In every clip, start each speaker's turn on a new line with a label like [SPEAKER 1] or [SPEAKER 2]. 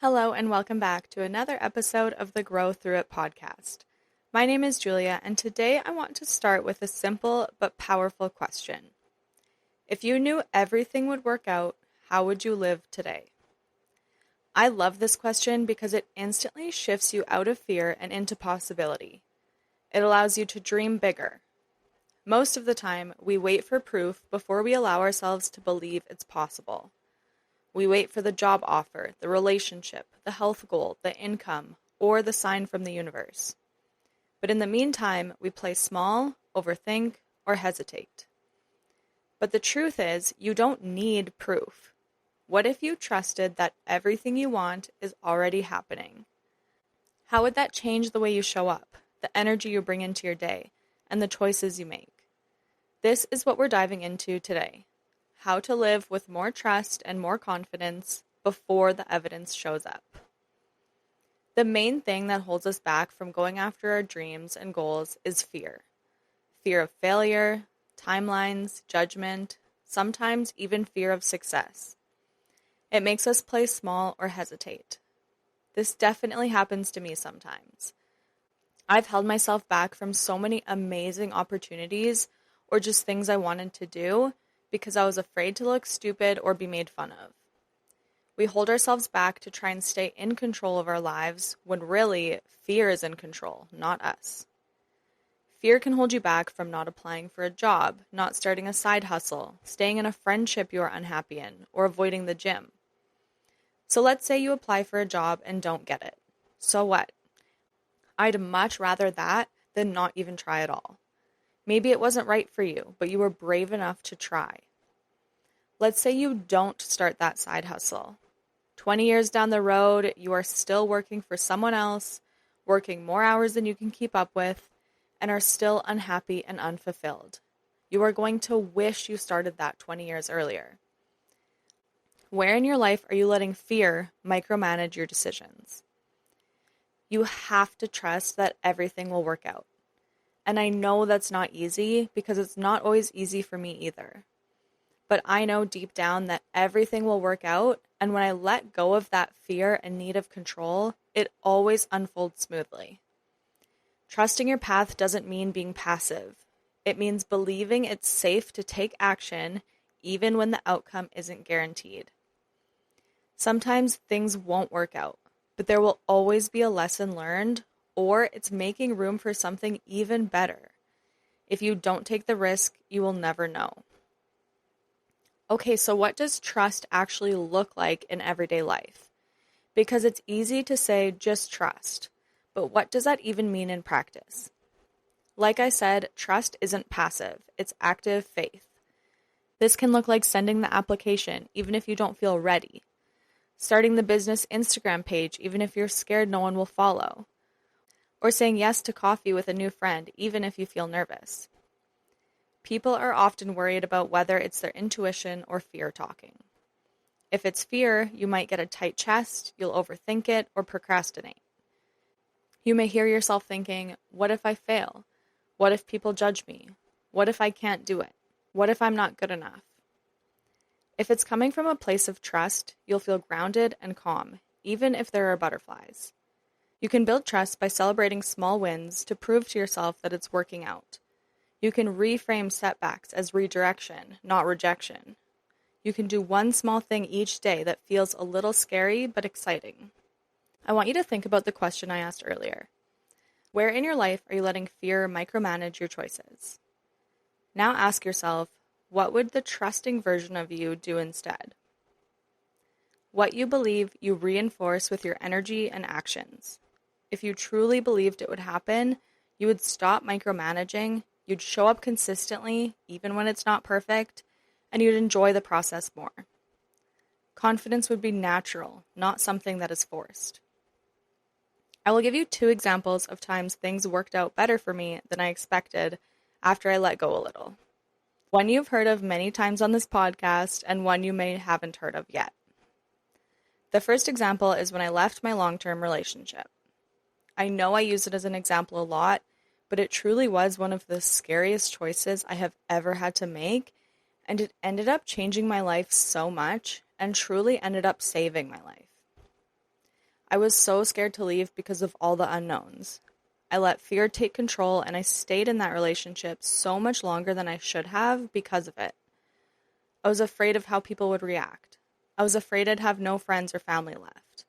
[SPEAKER 1] Hello, and welcome back to another episode of the Grow Through It podcast. My name is Julia, and today I want to start with a simple but powerful question. If you knew everything would work out, how would you live today? I love this question because it instantly shifts you out of fear and into possibility. It allows you to dream bigger. Most of the time, we wait for proof before we allow ourselves to believe it's possible. We wait for the job offer, the relationship, the health goal, the income, or the sign from the universe. But in the meantime, we play small, overthink, or hesitate. But the truth is, you don't need proof. What if you trusted that everything you want is already happening? How would that change the way you show up, the energy you bring into your day, and the choices you make? This is what we're diving into today. How to live with more trust and more confidence before the evidence shows up. The main thing that holds us back from going after our dreams and goals is fear. Fear of failure, timelines, judgment, sometimes even fear of success. It makes us play small or hesitate. This definitely happens to me sometimes. I've held myself back from so many amazing opportunities or just things I wanted to do because I was afraid to look stupid or be made fun of. We hold ourselves back to try and stay in control of our lives when really fear is in control, not us. Fear can hold you back from not applying for a job, not starting a side hustle, staying in a friendship you are unhappy in, or avoiding the gym. So let's say you apply for a job and don't get it. So what? I'd much rather that than not even try at all. Maybe it wasn't right for you, but you were brave enough to try. Let's say you don't start that side hustle. 20 years down the road, you are still working for someone else, working more hours than you can keep up with, and are still unhappy and unfulfilled. You are going to wish you started that 20 years earlier. Where in your life are you letting fear micromanage your decisions? You have to trust that everything will work out. And I know that's not easy because it's not always easy for me either. But I know deep down that everything will work out, and when I let go of that fear and need of control, it always unfolds smoothly. Trusting your path doesn't mean being passive. It means believing it's safe to take action even when the outcome isn't guaranteed. Sometimes things won't work out, but there will always be a lesson learned, or it's making room for something even better. If you don't take the risk, you will never know. Okay, so what does trust actually look like in everyday life? Because it's easy to say just trust, but what does that even mean in practice? Like I said, trust isn't passive, it's active faith. This can look like sending the application even if you don't feel ready, starting the business Instagram page even if you're scared no one will follow, or saying yes to coffee with a new friend, even if you feel nervous. People are often worried about whether it's their intuition or fear talking. If it's fear, you might get a tight chest, you'll overthink it, or procrastinate. You may hear yourself thinking, what if I fail? What if people judge me? What if I can't do it? What if I'm not good enough? If it's coming from a place of trust, you'll feel grounded and calm, even if there are butterflies. You can build trust by celebrating small wins to prove to yourself that it's working out. You can reframe setbacks as redirection, not rejection. You can do one small thing each day that feels a little scary but exciting. I want you to think about the question I asked earlier. Where in your life are you letting fear micromanage your choices? Now ask yourself, what would the trusting version of you do instead? What you believe, you reinforce with your energy and actions. If you truly believed it would happen, you would stop micromanaging, you'd show up consistently, even when it's not perfect, and you'd enjoy the process more. Confidence would be natural, not something that is forced. I will give you 2 examples of times things worked out better for me than I expected after I let go a little. One you've heard of many times on this podcast, and one you may haven't heard of yet. The first example is when I left my long-term relationship. I know I use it as an example a lot, but it truly was one of the scariest choices I have ever had to make, and it ended up changing my life so much and truly ended up saving my life. I was so scared to leave because of all the unknowns. I let fear take control and I stayed in that relationship so much longer than I should have because of it. I was afraid of how people would react. I was afraid I'd have no friends or family left.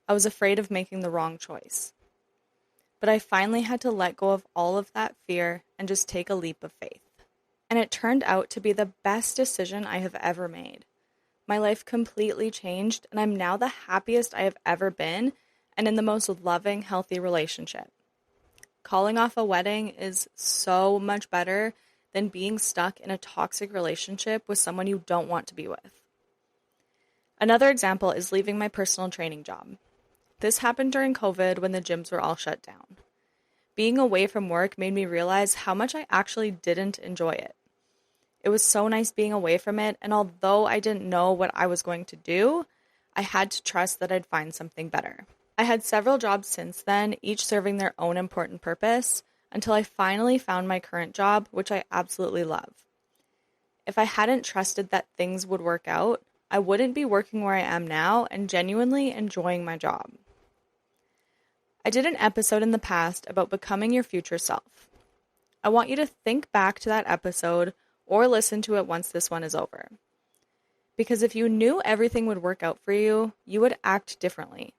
[SPEAKER 1] I was afraid of making the wrong choice. But I finally had to let go of all of that fear and just take a leap of faith. And it turned out to be the best decision I have ever made. My life completely changed, and I'm now the happiest I have ever been and in the most loving, healthy relationship. Calling off a wedding is so much better than being stuck in a toxic relationship with someone you don't want to be with. Another example is leaving my personal training job. This happened during COVID when the gyms were all shut down. Being away from work made me realize how much I actually didn't enjoy it. It was so nice being away from it, and although I didn't know what I was going to do, I had to trust that I'd find something better. I had several jobs since then, each serving their own important purpose, until I finally found my current job, which I absolutely love. If I hadn't trusted that things would work out, I wouldn't be working where I am now and genuinely enjoying my job. I did an episode in the past about becoming your future self. I want you to think back to that episode or listen to it once this one is over. Because if you knew everything would work out for you, you would act differently.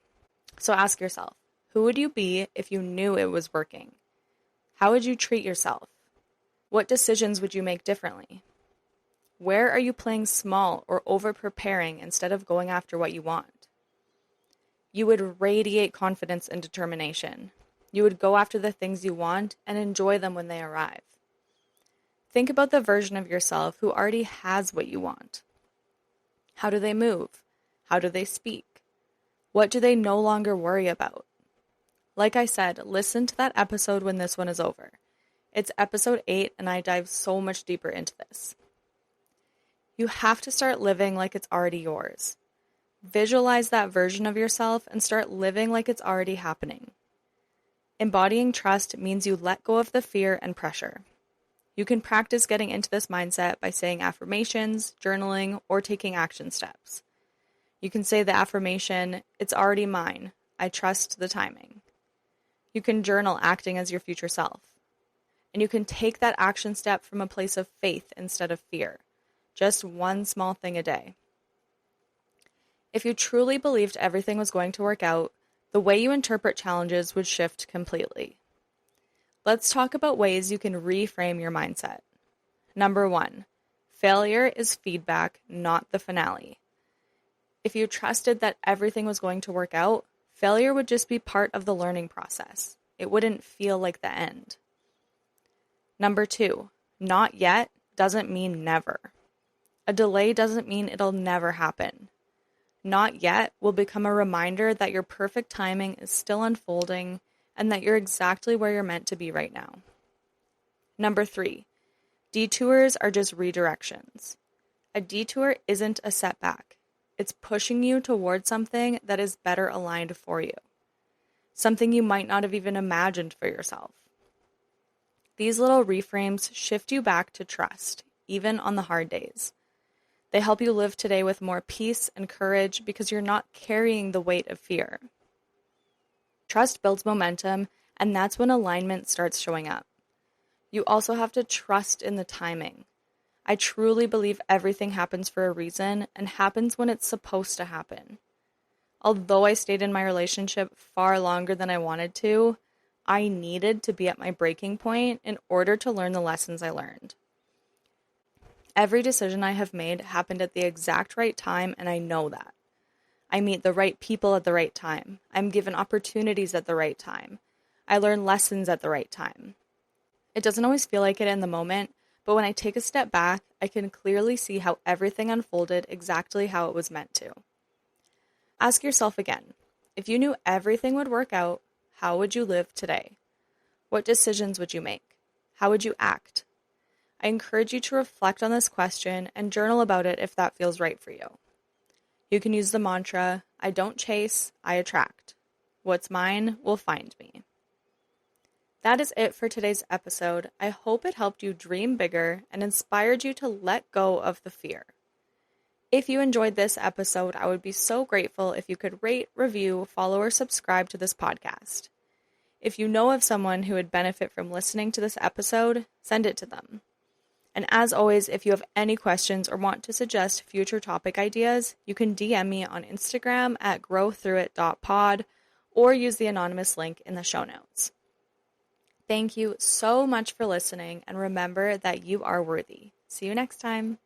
[SPEAKER 1] So ask yourself, who would you be if you knew it was working? How would you treat yourself? What decisions would you make differently? Where are you playing small or over-preparing instead of going after what you want? You would radiate confidence and determination. You would go after the things you want and enjoy them when they arrive. Think about the version of yourself who already has what you want. How do they move? How do they speak? What do they no longer worry about? Like I said, listen to that episode when this one is over. It's episode 8 and I dive so much deeper into this. You have to start living like it's already yours. Visualize that version of yourself and start living like it's already happening. Embodying trust means you let go of the fear and pressure. You can practice getting into this mindset by saying affirmations, journaling, or taking action steps. You can say the affirmation, "It's already mine. I trust the timing." You can journal acting as your future self. And you can take that action step from a place of faith instead of fear. Just one small thing a day. If you truly believed everything was going to work out, the way you interpret challenges would shift completely. Let's talk about ways you can reframe your mindset. Number 1, failure is feedback, not the finale. If you trusted that everything was going to work out, failure would just be part of the learning process. It wouldn't feel like the end. Number 2, not yet doesn't mean never. A delay doesn't mean it'll never happen. Not yet will become a reminder that your perfect timing is still unfolding and that you're exactly where you're meant to be right now. Number 3, detours are just redirections. A detour isn't a setback. It's pushing you towards something that is better aligned for you. Something you might not have even imagined for yourself. These little reframes shift you back to trust, even on the hard days. They help you live today with more peace and courage because you're not carrying the weight of fear. Trust builds momentum, and that's when alignment starts showing up. You also have to trust in the timing. I truly believe everything happens for a reason and happens when it's supposed to happen. Although I stayed in my relationship far longer than I wanted to, I needed to be at my breaking point in order to learn the lessons I learned. Every decision I have made happened at the exact right time, and I know that. I meet the right people at the right time. I'm given opportunities at the right time. I learn lessons at the right time. It doesn't always feel like it in the moment, but when I take a step back, I can clearly see how everything unfolded exactly how it was meant to. Ask yourself again, if you knew everything would work out, how would you live today? What decisions would you make? How would you act? I encourage you to reflect on this question and journal about it if that feels right for you. You can use the mantra, I don't chase, I attract. What's mine will find me. That is it for today's episode. I hope it helped you dream bigger and inspired you to let go of the fear. If you enjoyed this episode, I would be so grateful if you could rate, review, follow, or subscribe to this podcast. If you know of someone who would benefit from listening to this episode, send it to them. And as always, if you have any questions or want to suggest future topic ideas, you can DM me on Instagram at growthroughit.pod or use the anonymous link in the show notes. Thank you so much for listening, and remember that you are worthy. See you next time.